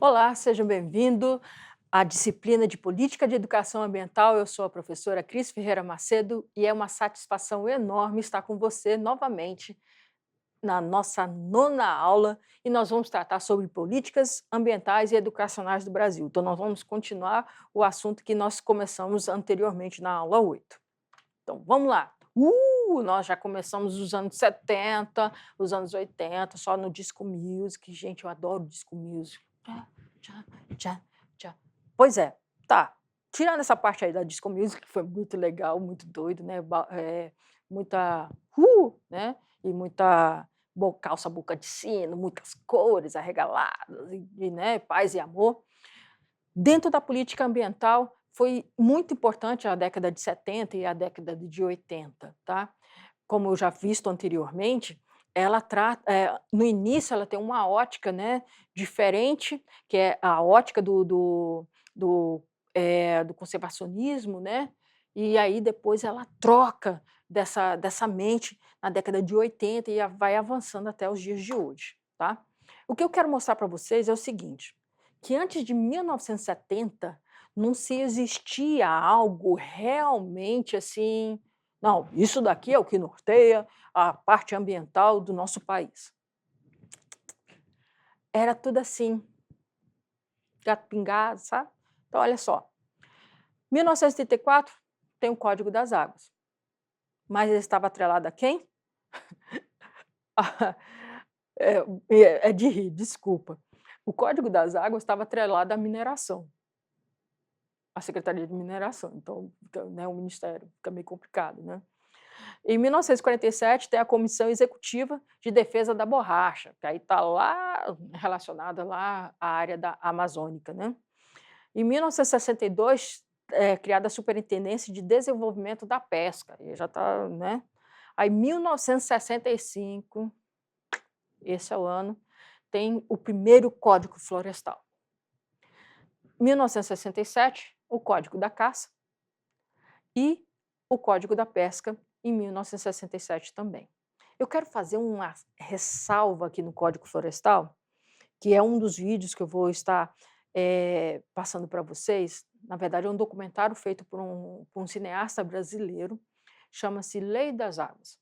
Olá, seja bem-vindo à disciplina de Política de Educação Ambiental. Eu sou a professora Cris Ferreira Macedo e é uma satisfação enorme estar com você novamente na nossa nona aula e nós vamos tratar sobre políticas ambientais e educacionais do Brasil. Então, nós vamos continuar o assunto que nós começamos anteriormente na aula 8. Então, vamos lá. Nós já começamos os anos 70, os anos 80, só no disco music. Gente, eu adoro disco music. Tchá, tchá, tchá, tchá. Pois é, tá. Tirando essa parte aí da disco music, que foi muito legal, muito doido, né? Muita né? E muita calça boca de sino, muitas cores arregaladas, né? Paz e amor. Dentro da política ambiental, foi muito importante a década de 70 e a década de 80, tá? Como eu já visto anteriormente, ela trata, no início ela tem uma ótica, né, diferente, que é a ótica do, do conservacionismo, né, e aí depois ela troca dessa mente na década de 80 e vai avançando até os dias de hoje, tá? O que eu quero mostrar para vocês é o seguinte, que antes de 1970 não se existia algo realmente assim, não, isso daqui é o que norteia a parte ambiental do nosso país. Era tudo assim, gato pingado, sabe? Então, olha só, 1934 tem o Código das Águas, mas ele estava atrelado a quem? É, é de rir, desculpa. O Código das Águas estava atrelado à mineração, à Secretaria de Mineração, então, né, o Ministério, fica meio complicado, né? Em 1947 tem a Comissão Executiva de Defesa da Borracha, que aí está lá relacionada lá à área da amazônica, né. Em 1962 é criada a Superintendência de Desenvolvimento da Pesca, aí já está, né. Aí 1965, esse é o ano, tem o primeiro Código Florestal. 1967, o Código da Caça e o Código da Pesca em 1967 também. Eu quero fazer uma ressalva aqui no Código Florestal, que é um dos vídeos que eu vou estar passando para vocês. Na verdade, é um documentário feito por um cineasta brasileiro, chama-se Lei das Águas.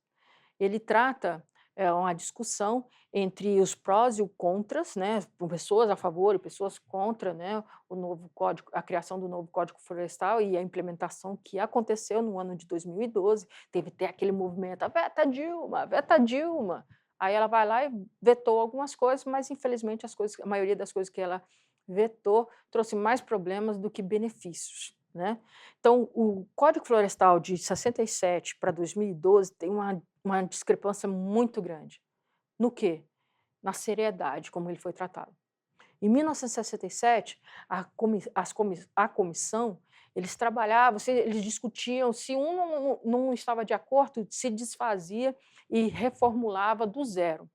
Ele trata uma discussão entre os prós e os contras, né, com pessoas a favor e pessoas contra, né, o novo código, a criação do novo Código Florestal e a implementação que aconteceu no ano de 2012. Teve até aquele movimento, veta Dilma, veta Dilma. Aí ela vai lá e vetou algumas coisas, mas infelizmente a maioria das coisas que ela vetou trouxe mais problemas do que benefícios, né? Então, o Código Florestal de 67 para 2012 tem uma discrepância muito grande. No quê? Na seriedade como ele foi tratado. Em 1967, a comissão, eles trabalhavam, eles discutiam, se um não estava de acordo, se desfazia e reformulava do zero.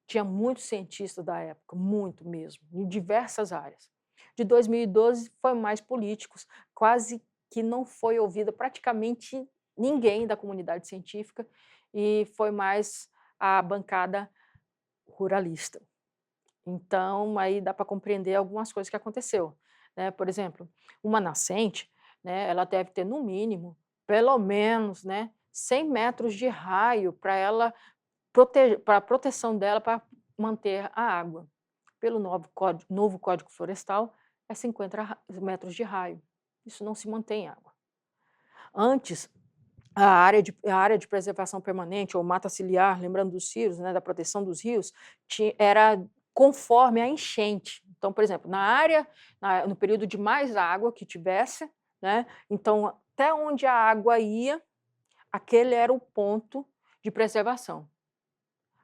Tinha muitos cientistas da época, muito mesmo, em diversas áreas. De 2012 foi mais políticos, quase que não foi ouvida praticamente ninguém da comunidade científica e foi mais a bancada ruralista. Então, aí dá para compreender algumas coisas que aconteceu, né? Por exemplo, uma nascente, né, ela deve ter no mínimo, pelo menos, né, 100 metros de raio para ela para a proteção dela, para manter a água. Pelo novo Código Florestal, é 50 metros de raio. Isso não se mantém água. Antes, a área de preservação permanente, ou mata ciliar, lembrando dos rios, né, da proteção dos rios, era conforme a enchente. Então, por exemplo, no período de mais água que tivesse, né, então até onde a água ia, aquele era o ponto de preservação.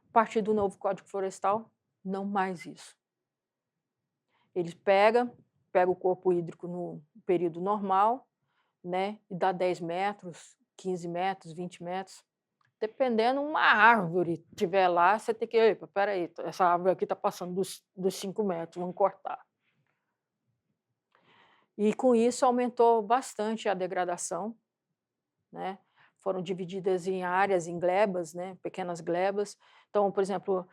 A partir do novo Código Florestal, não mais isso. Eles pega o corpo hídrico no período normal, né, e dá 10 metros, 15 metros, 20 metros. Dependendo, uma árvore estiver lá, você tem que, epa, espera aí, essa árvore aqui está passando dos 5 metros, vamos cortar. E com isso aumentou bastante a degradação, né? Foram divididas em áreas, em glebas, né? Pequenas glebas. Então, por exemplo,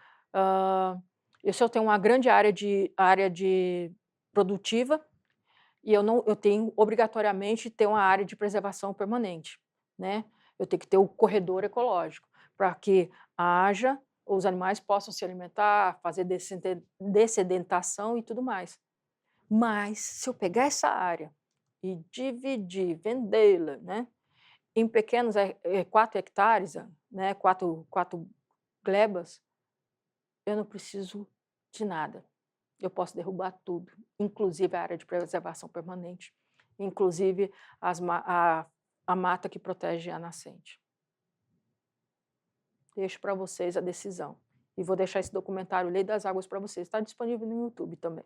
Se eu tenho uma grande área de produtiva, e eu tenho obrigatoriamente ter uma área de preservação permanente, né. Eu tenho que ter o corredor ecológico, para que haja os animais possam se alimentar, fazer dessedentação e tudo mais. Mas se eu pegar essa área e dividir, vendê-la, né, em pequenos 4 hectares, né, quatro glebas, eu não preciso de nada. Eu posso derrubar tudo, inclusive a área de preservação permanente, inclusive as ma a mata que protege a nascente. Deixo para vocês a decisão. E vou deixar esse documentário Lei das Águas para vocês, está disponível no YouTube também,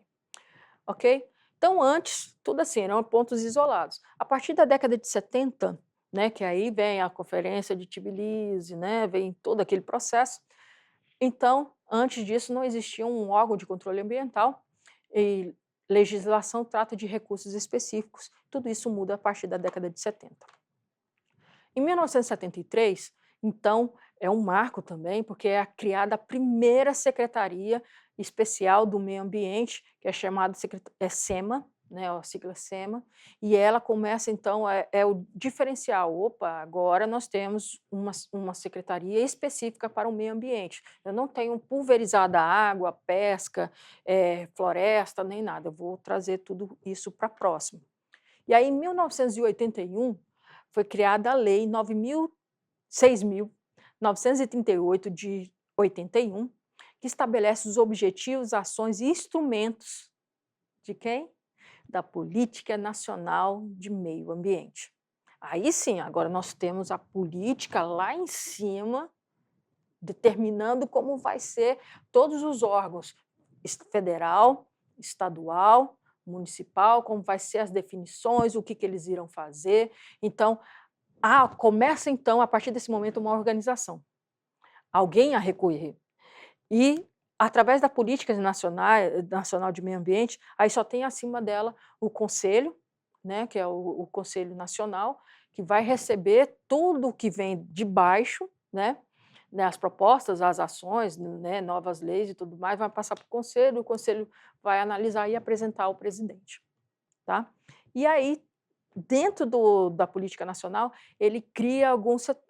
ok? Então antes, tudo assim, eram pontos isolados. A partir da década de 70, né, que aí vem a Conferência de Tbilisi, né, vem todo aquele processo. Então, antes disso não existia um órgão de controle ambiental e legislação trata de recursos específicos. Tudo isso muda a partir da década de 70. Em 1973, então, é um marco também, porque é criada a primeira Secretaria Especial do Meio Ambiente, que é chamada SEMA, né, a sigla SEMA, e ela começa, então, é o diferencial. Opa, agora nós temos uma secretaria específica para o meio ambiente. Eu não tenho pulverizada água, pesca, floresta, nem nada. Eu vou trazer tudo isso para próximo. E aí, em 1981, foi criada a Lei 6.938 de 81, que estabelece os objetivos, ações e instrumentos de quem? Da Política Nacional de Meio Ambiente. Aí sim, agora nós temos a política lá em cima, determinando como vai ser todos os órgãos, federal, estadual, municipal, como vai ser as definições, o que eles irão fazer. Então, começa então, a partir desse momento, uma organização, alguém a recorrer. E, através da política nacional de meio ambiente, aí só tem acima dela o conselho, né, que é o Conselho Nacional, que vai receber tudo o que vem de baixo, né, as propostas, as ações, né, novas leis e tudo mais, vai passar para o conselho vai analisar e apresentar ao presidente. Tá? E aí, dentro da política nacional, ele cria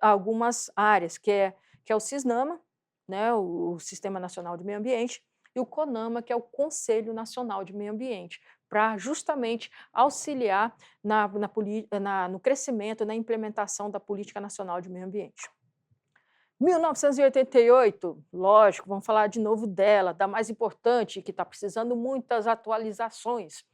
algumas áreas, que é o CISNAMA, né, o Sistema Nacional de Meio Ambiente, e o CONAMA, que é o Conselho Nacional de Meio Ambiente, para justamente auxiliar no crescimento, na implementação da Política Nacional de Meio Ambiente. 1988, lógico, vamos falar de novo dela, da mais importante, que está precisando muitas atualizações,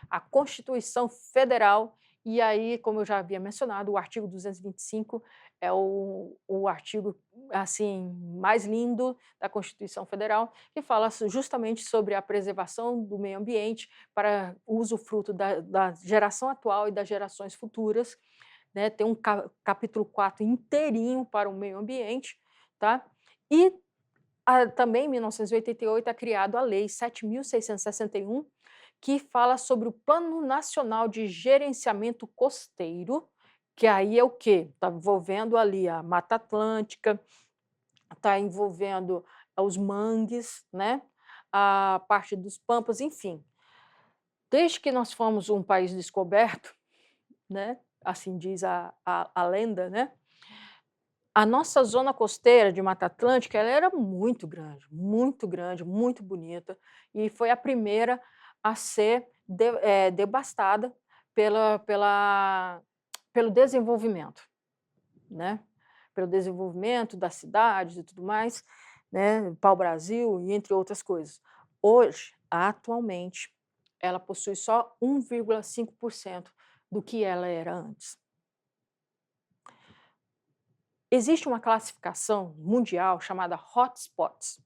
a Constituição Federal. E aí, como eu já havia mencionado, o artigo 225 é o artigo assim mais lindo da Constituição Federal, que fala justamente sobre a preservação do meio ambiente para usufruto da geração atual e das gerações futuras, né? Tem um capítulo 4 inteirinho para o meio ambiente, tá? E também em 1988 é criado a Lei 7.661, que fala sobre o Plano Nacional de Gerenciamento Costeiro, que aí é o quê? Está envolvendo ali a Mata Atlântica, está envolvendo os mangues, né? A parte dos pampas, enfim. Desde que nós fomos um país descoberto, né? Assim diz a lenda, né? A nossa zona costeira de Mata Atlântica, ela era muito grande, muito bonita, e foi a primeira a ser devastada pelo desenvolvimento, né? Pelo desenvolvimento das cidades e tudo mais, né? Pau-Brasil e entre outras coisas. Hoje, atualmente, ela possui só 1,5% do que ela era antes. Existe uma classificação mundial chamada hotspots.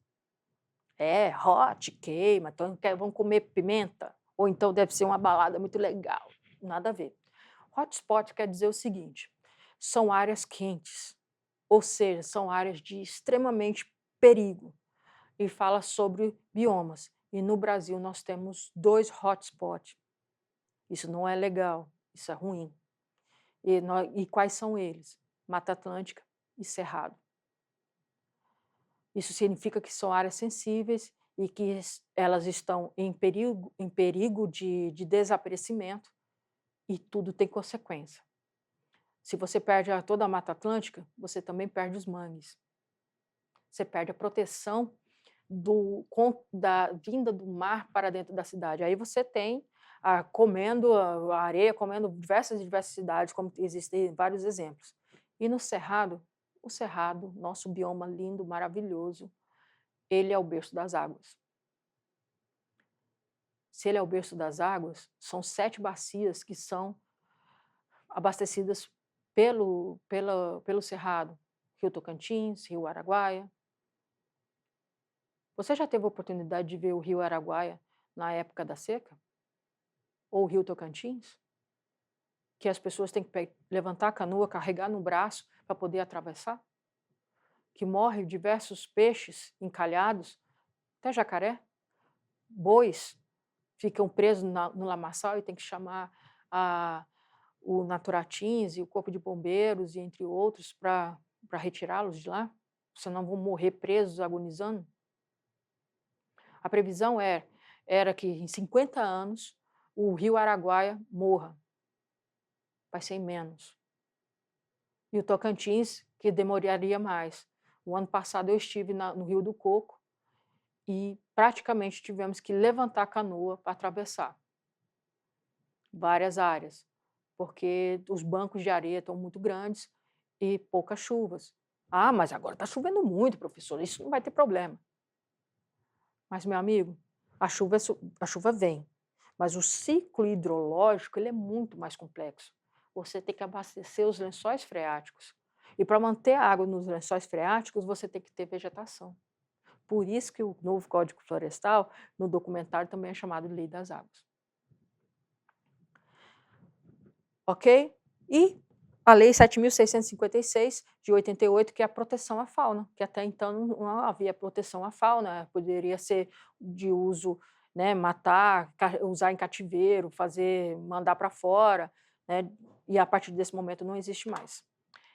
Hot, queima, então vão comer pimenta, ou então deve ser uma balada muito legal. Nada a ver. Hotspot quer dizer o seguinte: são áreas quentes, ou seja, são áreas de extremamente perigo. E fala sobre biomas. E no Brasil nós temos 2 hotspots. Isso não é legal, isso é ruim. E quais são eles? Mata Atlântica e Cerrado. Isso significa que são áreas sensíveis e que elas estão em perigo de desaparecimento, e tudo tem consequência. Se você perde toda a Mata Atlântica, você também perde os mangues. Você perde a proteção da vinda do mar para dentro da cidade. Aí você tem comendo a areia, comendo diversas cidades, como existem vários exemplos. E no Cerrado, o Cerrado, nosso bioma lindo, maravilhoso, ele é o berço das águas. Se ele é o berço das águas, são 7 bacias que são abastecidas pelo Cerrado. Rio Tocantins, Rio Araguaia. Você já teve a oportunidade de ver o Rio Araguaia na época da seca? Ou o Rio Tocantins? Que as pessoas têm que levantar a canoa, carregar no braço para poder atravessar? Que morrem diversos peixes encalhados, até jacaré, bois, ficam presos no lamaçal e tem que chamar o Naturatins e o Corpo de Bombeiros, e entre outros, para retirá-los de lá, senão vão morrer presos, agonizando. A previsão era que em 50 anos o Rio Araguaia morra, vai ser em menos. E o Tocantins, que demoraria mais. O ano passado eu estive no Rio do Coco e praticamente tivemos que levantar a canoa para atravessar várias áreas, porque os bancos de areia estão muito grandes e poucas chuvas. Ah, mas agora está chovendo muito, professor, isso não vai ter problema. Mas, meu amigo, a chuva vem, mas o ciclo hidrológico ele é muito mais complexo. Você tem que abastecer os lençóis freáticos. E para manter a água nos lençóis freáticos, você tem que ter vegetação. Por isso que o novo Código Florestal, no documentário, também é chamado de Lei das Águas. Ok? E a Lei 7.656, de 88, que é a proteção à fauna, que até então não havia proteção à fauna, poderia ser de uso, né, matar, usar em cativeiro, mandar para fora, né, e a partir desse momento não existe mais.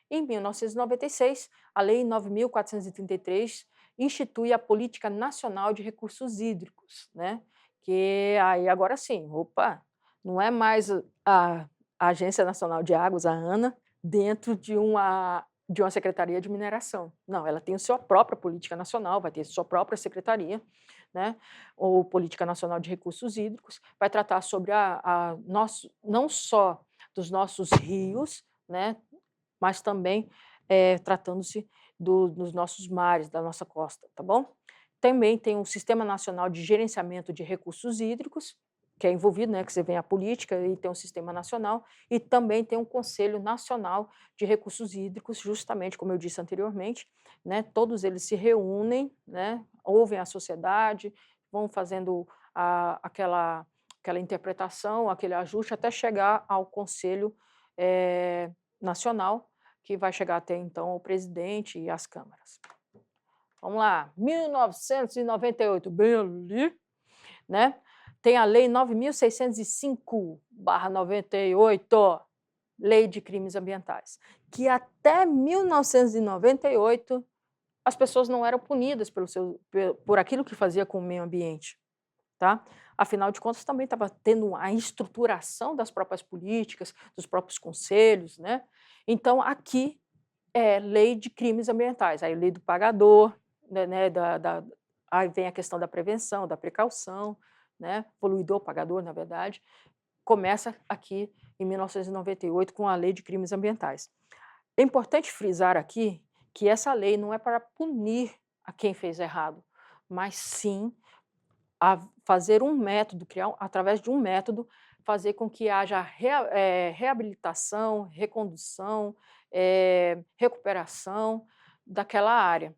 Em 1996, a Lei 9.433 institui a Política Nacional de Recursos Hídricos, né, que aí agora sim, não é mais a Agência Nacional de Águas, a ANA, dentro de uma secretaria de mineração. Não, ela tem a sua própria política nacional, vai ter a sua própria secretaria, né, ou Política Nacional de Recursos Hídricos, vai tratar sobre não só dos nossos rios, né, mas também tratando-se dos nossos mares, da nossa costa, tá bom? Também tem um Sistema Nacional de Gerenciamento de Recursos Hídricos, que é envolvido, né, que você vem a política e tem um sistema nacional, e também tem um Conselho Nacional de Recursos Hídricos, justamente como eu disse anteriormente, né, todos eles se reúnem, né, ouvem a sociedade, vão fazendo aquela interpretação, aquele ajuste, até chegar ao Conselho Nacional, que vai chegar até então o presidente e as câmaras. Vamos lá, 1998, bem ali, né? Tem a Lei 9.605/98, Lei de Crimes Ambientais, que até 1998 as pessoas não eram punidas por aquilo que fazia com o meio ambiente, tá? Afinal de contas, também estava tendo a estruturação das próprias políticas, dos próprios conselhos, né? Então, aqui é Lei de Crimes Ambientais, aí Lei do Pagador, né, aí vem a questão da prevenção, da precaução, né, poluidor, pagador, na verdade, começa aqui em 1998 com a Lei de Crimes Ambientais. É importante frisar aqui que essa lei não é para punir a quem fez errado, mas sim a fazer um método, através de um método, fazer com que haja reabilitação, recondução, recuperação daquela área.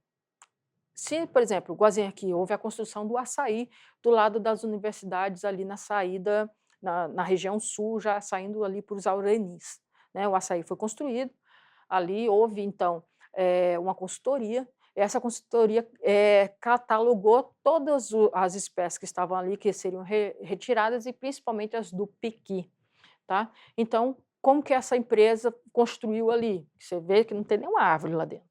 Se, por exemplo, igualzinho aqui, houve a construção do açaí do lado das universidades ali na saída, na região sul, já saindo ali para os Aurenis, né? O açaí foi construído, ali houve, então, uma consultoria, essa consultoria catalogou todas as espécies que estavam ali, que seriam retiradas, e principalmente as do piqui, tá? Então, como que essa empresa construiu ali? Você vê que não tem nenhuma árvore lá dentro.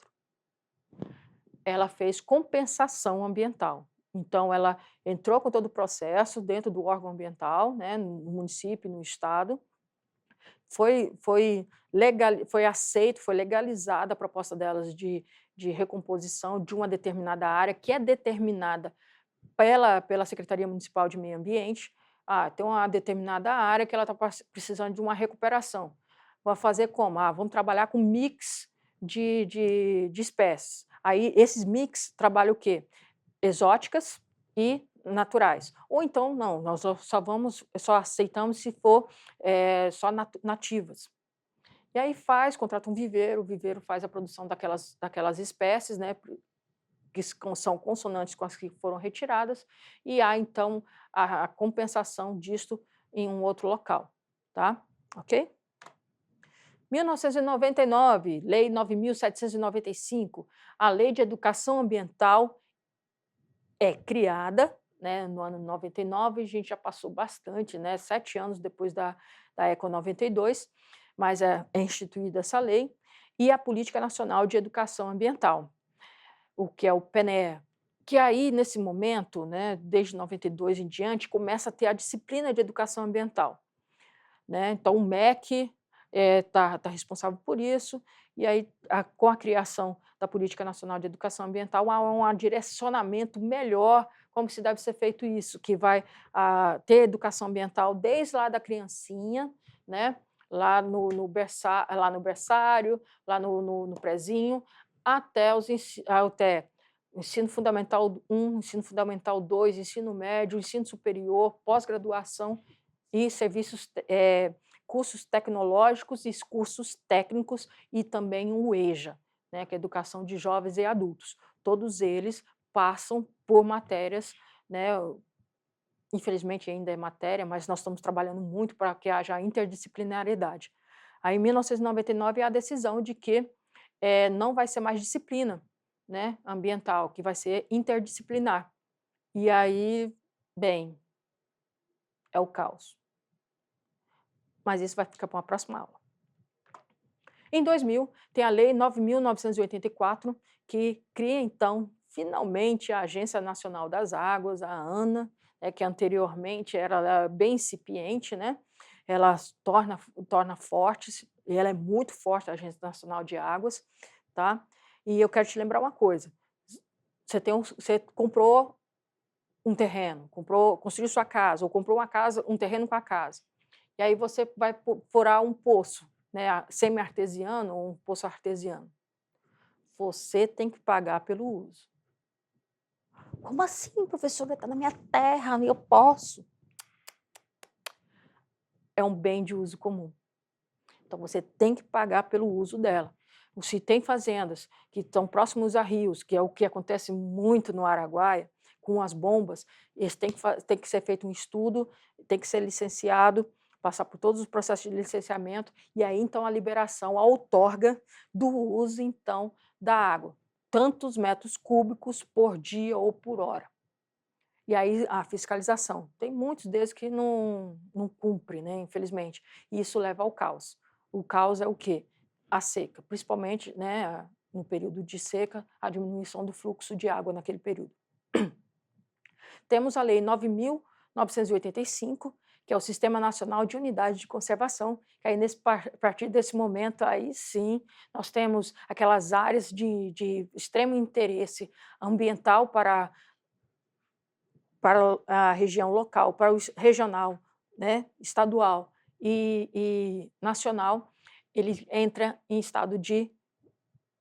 Ela fez compensação ambiental. Então ela entrou com todo o processo dentro do órgão ambiental, né, no município, no estado, foi aceito, foi legalizada a proposta delas de recomposição de uma determinada área, que é determinada pela Secretaria Municipal de Meio Ambiente. Tem uma determinada área que ela está precisando de uma recuperação. Vai fazer como? Vamos trabalhar com mix de espécies. Aí, esses mix trabalham o quê? Exóticas e naturais. Ou então, não, nós só aceitamos se for só nativas. E aí contrata um viveiro, o viveiro faz a produção daquelas espécies, né, que são consonantes com as que foram retiradas, e há então a compensação disto em um outro local, tá? Ok? 1999, Lei 9.795, a Lei de Educação Ambiental é criada, né, no ano 99, a gente já passou bastante, né, 7 anos depois da Eco 92, mas é instituída essa lei, e a Política Nacional de Educação Ambiental, o que é o PNEA, que aí, nesse momento, né, desde 92 em diante, começa a ter a disciplina de educação ambiental, né? Então o MEC tá responsável por isso, e aí com a criação da Política Nacional de Educação Ambiental há um direcionamento melhor como se deve ser feito isso, que vai ter educação ambiental desde lá da criancinha, né? Lá no berçário, lá no prezinho, até ensino fundamental 1, ensino fundamental 2, ensino médio, ensino superior, pós-graduação e cursos tecnológicos e cursos técnicos, e também o EJA, né, que é Educação de Jovens e Adultos. Todos eles passam por matérias, né, infelizmente ainda é matéria, mas nós estamos trabalhando muito para que haja interdisciplinariedade. Aí, em 1999, há a decisão de que não vai ser mais disciplina, né, ambiental, que vai ser interdisciplinar. E aí, bem, é o caos. Mas isso vai ficar para uma próxima aula. Em 2000, tem a Lei 9.984, que cria, então, finalmente, a Agência Nacional das Águas, a ANA, que anteriormente era bem incipiente, né? Ela torna forte, e ela é muito forte, a Agência Nacional de Águas, tá? E eu quero te lembrar uma coisa, você comprou um terreno, construiu sua casa, ou comprou uma casa, um terreno com a casa, e aí você vai furar um poço, né, semi-artesiano ou um poço artesiano. Você tem que pagar pelo uso. Como assim, professora? Está na minha terra, eu posso. É um bem de uso comum. Então você tem que pagar pelo uso dela. Se tem fazendas que estão próximos a rios, que é o que acontece muito no Araguaia, com as bombas, tem que ser feito um estudo, tem que ser licenciado, passar por todos os processos de licenciamento, e aí então a liberação, a outorga do uso então da água, tantos metros cúbicos por dia ou por hora. E aí a fiscalização, tem muitos deles que não cumpre, né, infelizmente, e isso leva ao caos. O caos é o quê? A seca, principalmente, né, no período de seca, a diminuição do fluxo de água naquele período. Temos a Lei 9.985, que é o Sistema Nacional de Unidade de Conservação, que aí a partir desse momento, aí sim, nós temos aquelas áreas de extremo interesse ambiental para a região local, para o regional, né, estadual e nacional, ele entra em estado de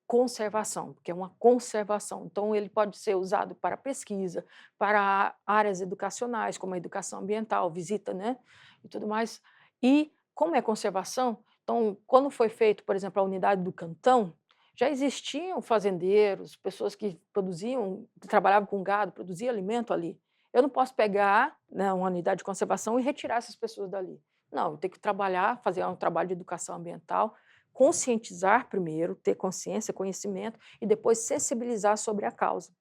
conservação, porque é uma conservação. Então, ele pode ser usado para pesquisa, para áreas educacionais, como a educação ambiental, visita, né, e tudo mais. E, como é conservação, então, quando foi feito, por exemplo, a unidade do Cantão, já existiam fazendeiros, pessoas que trabalhavam com gado, produziam alimento ali. Eu não posso pegar, né, uma unidade de conservação e retirar essas pessoas dali. Não, eu tenho que trabalhar, fazer um trabalho de educação ambiental, conscientizar primeiro, ter consciência, conhecimento, e depois sensibilizar sobre a causa.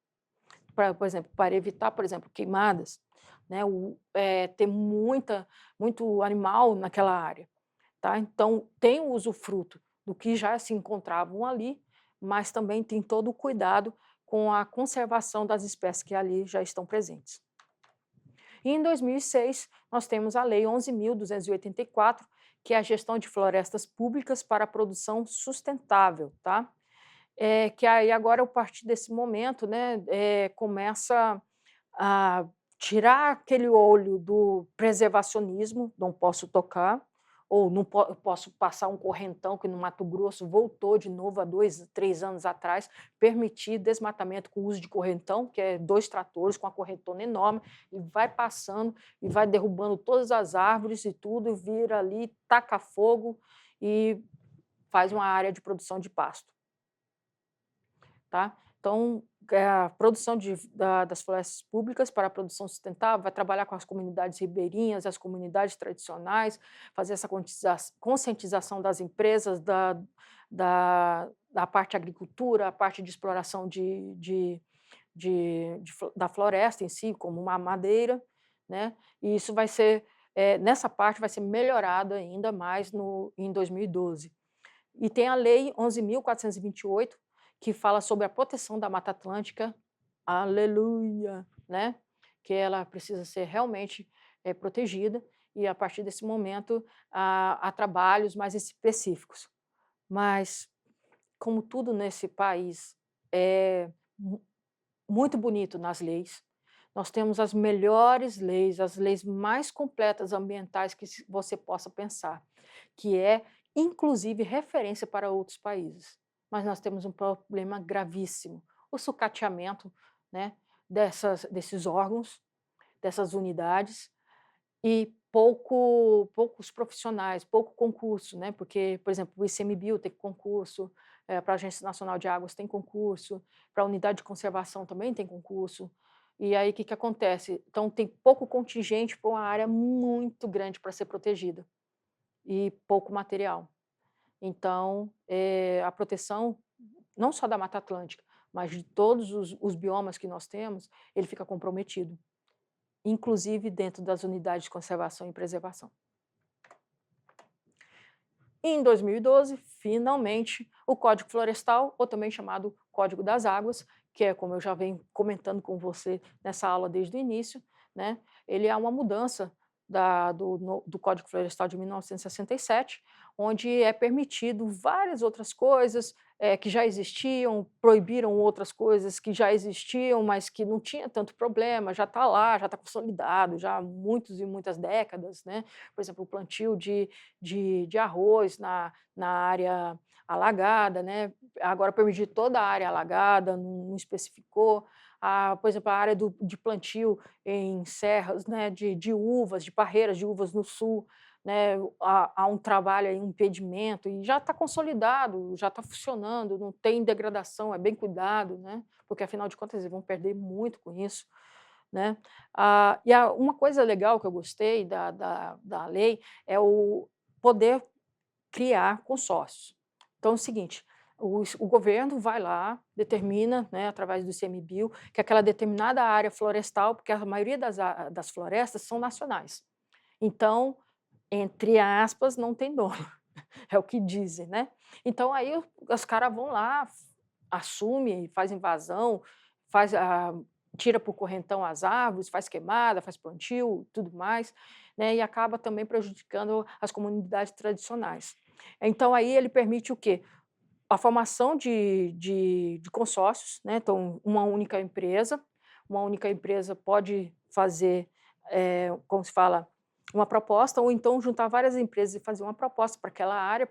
Por exemplo, para evitar, por exemplo, queimadas, né, ter muito animal naquela área. Tá? Então, tem o usufruto do que já se encontravam ali, mas também tem todo o cuidado com a conservação das espécies que ali já estão presentes. E em 2006, nós temos a Lei 11.284, que é a gestão de florestas públicas para a produção sustentável, tá? Que aí agora, a partir desse momento, né, começa a tirar aquele olho do preservacionismo, não posso tocar, ou não posso passar um correntão que no Mato Grosso voltou de novo há 2, 3 anos atrás, permitir desmatamento com uso de correntão, que é 2 tratores com a correntona enorme, e vai passando e vai derrubando todas as árvores e tudo, vira ali, taca fogo e faz uma área de produção de pasto. Tá? Então, a produção das florestas públicas para a produção sustentável vai trabalhar com as comunidades ribeirinhas, as comunidades tradicionais, fazer essa conscientização das empresas, da parte agricultura, a parte de exploração da floresta em si, como uma madeira, né? E isso vai ser, nessa parte vai ser melhorado ainda mais em 2012. E tem a Lei 11.428, que fala sobre a proteção da Mata Atlântica, aleluia, né? Que ela precisa ser realmente protegida, e a partir desse momento há trabalhos mais específicos. Mas, como tudo nesse país é muito bonito nas leis, nós temos as melhores leis, as leis mais completas ambientais que você possa pensar, que é, inclusive, referência para outros países. Mas nós temos um problema gravíssimo, o sucateamento, né, desses órgãos, dessas unidades, e poucos profissionais, pouco concurso, né, porque, por exemplo, o ICMBio tem concurso, para a Agência Nacional de Águas tem concurso, para a Unidade de Conservação também tem concurso, e aí o que acontece? Então tem pouco contingente para uma área muito grande para ser protegida, e pouco material. Então, a proteção, não só da Mata Atlântica, mas de todos os biomas que nós temos, ele fica comprometido, inclusive dentro das unidades de conservação e preservação. Em 2012, finalmente, o Código Florestal, ou também chamado Código das Águas, que é como eu já venho comentando com você nessa aula desde o início, né, ele é uma mudança do Código Florestal de 1967, onde é permitido várias outras coisas que já existiam, proibiram outras coisas que já existiam, mas que não tinha tanto problema, já está lá, já está consolidado, já há muitas e muitas décadas, né? Por exemplo, o plantio de arroz na área alagada, né? Agora permitir toda a área alagada, não especificou. Por exemplo, a área de plantio em serras, né, de uvas, de parreiras de uvas no sul, né, há um trabalho aí, um impedimento, e já está consolidado, já está funcionando, não tem degradação, é bem cuidado, né, porque afinal de contas eles vão perder muito com isso, né. Uma coisa legal que eu gostei da lei é o poder criar consórcios. Então é o seguinte, o governo vai lá, determina, né, através do ICMBio, que aquela determinada área florestal, porque a maioria das florestas são nacionais. Então, entre aspas, não tem dono, é o que dizem, né. Então aí os caras vão lá, assume, faz invasão, tira por correntão as árvores, faz queimada, faz plantio, tudo mais, né, e acaba também prejudicando as comunidades tradicionais. Então aí ele permite o quê? A formação de consórcios, né, então uma única empresa pode fazer, como se fala, uma proposta, ou então juntar várias empresas e fazer uma proposta para aquela área,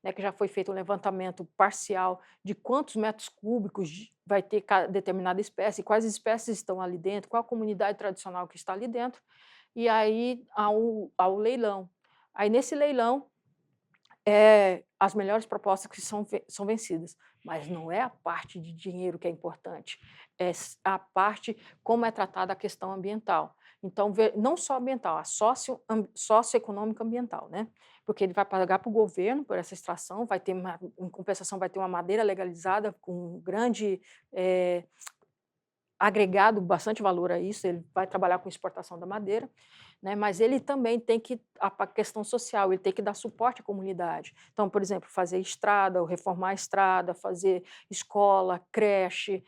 né, que já foi feito um levantamento parcial de quantos metros cúbicos vai ter determinada espécie, quais espécies estão ali dentro, qual a comunidade tradicional que está ali dentro, e aí há o leilão. Aí nesse leilão, as melhores propostas que são vencidas, mas não é a parte de dinheiro que é importante, é a parte como é tratada a questão ambiental. Então, não só ambiental, a socioeconômica ambiental, né? Porque ele vai pagar para o governo por essa extração, em compensação, vai ter uma madeira legalizada com grande agregado, bastante valor a isso, ele vai trabalhar com exportação da madeira, né, mas ele também tem que, a questão social, ele tem que dar suporte à comunidade. Então, por exemplo, fazer estrada, ou reformar a estrada, fazer escola, creche,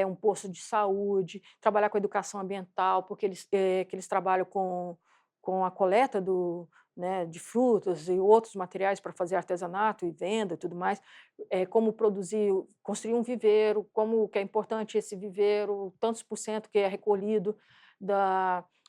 um posto de saúde, trabalhar com educação ambiental, porque que eles trabalham com a coleta né, de frutas e outros materiais para fazer artesanato e venda e tudo mais, como produzir, construir um viveiro, como que é importante esse viveiro, tantos por cento que é recolhido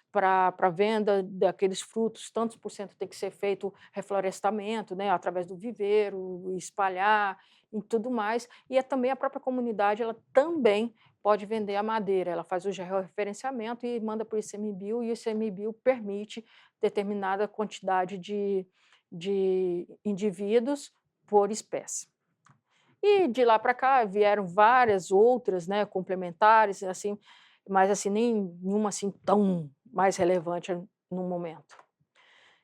para venda daqueles frutos, tantos por cento tem que ser feito reflorestamento, né, através do viveiro, espalhar e tudo mais. E também a própria comunidade, ela também pode vender a madeira, ela faz o georreferenciamento e manda para o ICMBio, e o ICMBio permite determinada quantidade de indivíduos por espécie. E de lá para cá vieram várias outras, né, complementares, assim, mas assim, nenhuma assim tão mais relevante no momento.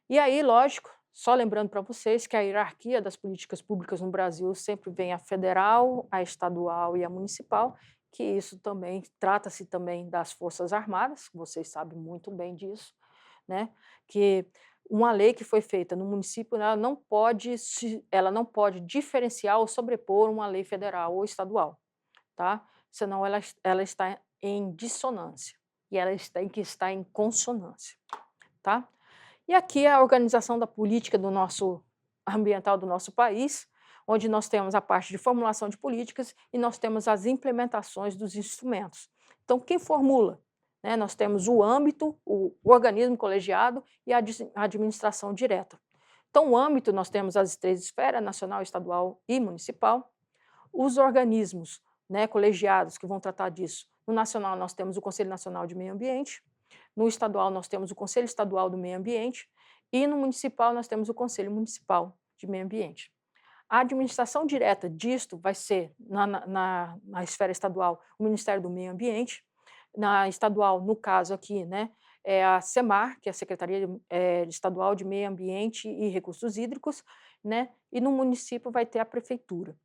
E aí, lógico, só lembrando para vocês que a hierarquia das políticas públicas no Brasil sempre vem a federal, a estadual e a municipal, que isso também trata-se também das Forças Armadas, vocês sabem muito bem disso, né? Que uma lei que foi feita no município, ela não pode diferenciar ou sobrepor uma lei federal ou estadual, tá? Senão ela está em dissonância e ela tem que estar em consonância, tá? E aqui é a organização da política do nosso ambiental do nosso país, onde nós temos a parte de formulação de políticas e nós temos as implementações dos instrumentos. Então, quem formula? Né, nós temos o âmbito, o organismo colegiado e a administração direta. Então, o âmbito, nós temos as 3 esferas, nacional, estadual e municipal. Os organismos, né, colegiados que vão tratar disso. No nacional, nós temos o Conselho Nacional de Meio Ambiente, no estadual, nós temos o Conselho Estadual do Meio Ambiente, e no municipal, nós temos o Conselho Municipal de Meio Ambiente. A administração direta disto vai ser, na esfera estadual, o Ministério do Meio Ambiente, na estadual, no caso aqui, né, é a SEMAR, que é a Secretaria Estadual de Meio Ambiente e Recursos Hídricos, né, e no município vai ter a prefeitura.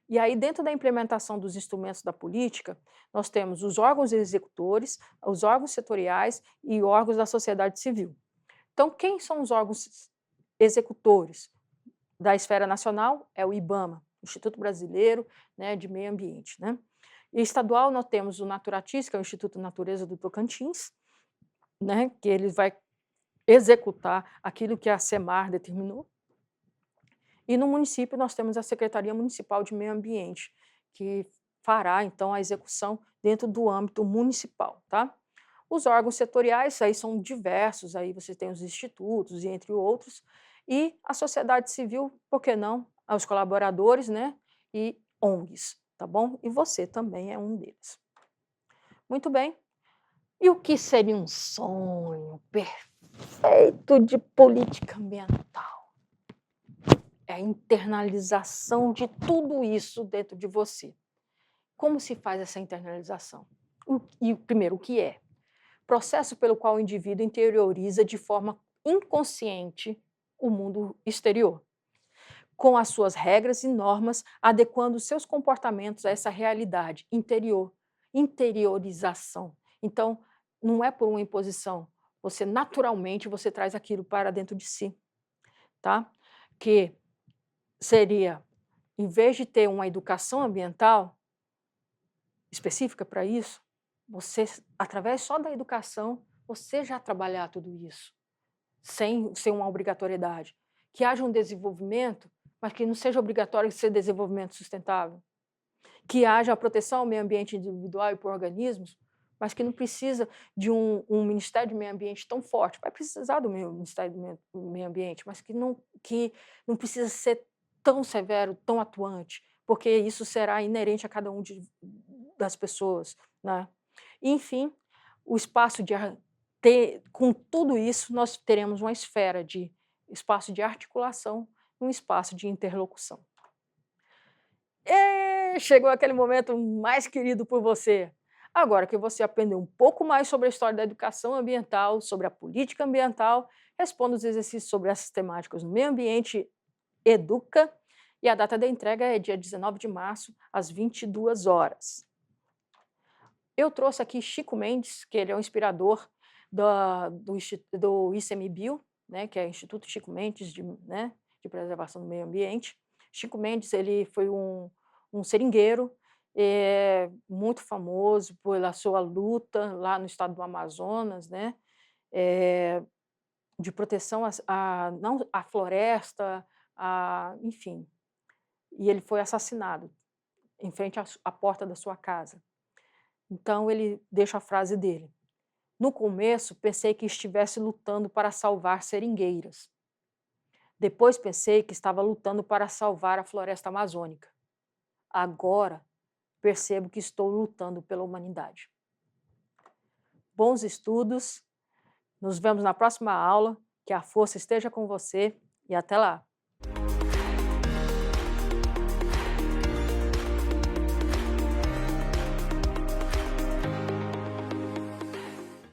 E aí, dentro da implementação dos instrumentos da política, nós temos os órgãos executores, os órgãos setoriais e órgãos da sociedade civil. Então, quem são os órgãos executores? Da esfera nacional é o IBAMA, Instituto Brasileiro, né, de Meio Ambiente, né? E estadual nós temos o Naturatis, que é o Instituto Natureza do Tocantins, né, que ele vai executar aquilo que a SEMAR determinou. E no município nós temos a Secretaria Municipal de Meio Ambiente, que fará então a execução dentro do âmbito municipal, tá? Os órgãos setoriais aí são diversos, aí você tem os institutos e entre outros, e a sociedade civil, por que não? Os colaboradores, né? E ONGs, tá bom? E você também é um deles. Muito bem. E o que seria um sonho perfeito de política ambiental? É a internalização de tudo isso dentro de você. Como se faz essa internalização? Primeiro, o que é? Processo pelo qual o indivíduo interioriza de forma inconsciente o mundo exterior, com as suas regras e normas, adequando seus comportamentos a essa realidade interior, interiorização. Então, não é por uma imposição, você naturalmente você traz aquilo para dentro de si, tá? Que seria, em vez de ter uma educação ambiental específica para isso, você, através só da educação, você já trabalhar tudo isso, sem ser uma obrigatoriedade. Que haja um desenvolvimento, mas que não seja obrigatório ser desenvolvimento sustentável. Que haja a proteção ao meio ambiente individual e por organismos, mas que não precisa de um Ministério do Meio Ambiente tão forte. Vai precisar do Ministério do Meio Ambiente, mas que não precisa ser tão severo, tão atuante, porque isso será inerente a cada um das pessoas, né? Enfim, o espaço de com tudo isso, nós teremos uma esfera de espaço de articulação, um espaço de interlocução. E chegou aquele momento mais querido por você. Agora que você aprendeu um pouco mais sobre a história da educação ambiental, sobre a política ambiental, responda os exercícios sobre essas temáticas no meio ambiente, educa, e a data da entrega é dia 19 de março, às 22 horas. Eu trouxe aqui Chico Mendes, que ele é um inspirador do ICMBio, né, que é Instituto Chico Mendes de Preservação do Meio Ambiente. Chico Mendes, ele foi um seringueiro, muito famoso pela sua luta lá no estado do Amazonas, né, eh, de proteção não à floresta, enfim, e ele foi assassinado em frente à porta da sua casa. Então ele deixa a frase dele: "No começo pensei que estivesse lutando para salvar seringueiras. Depois pensei que estava lutando para salvar a floresta amazônica. Agora percebo que estou lutando pela humanidade." Bons estudos, nos vemos na próxima aula, que a força esteja com você e até lá.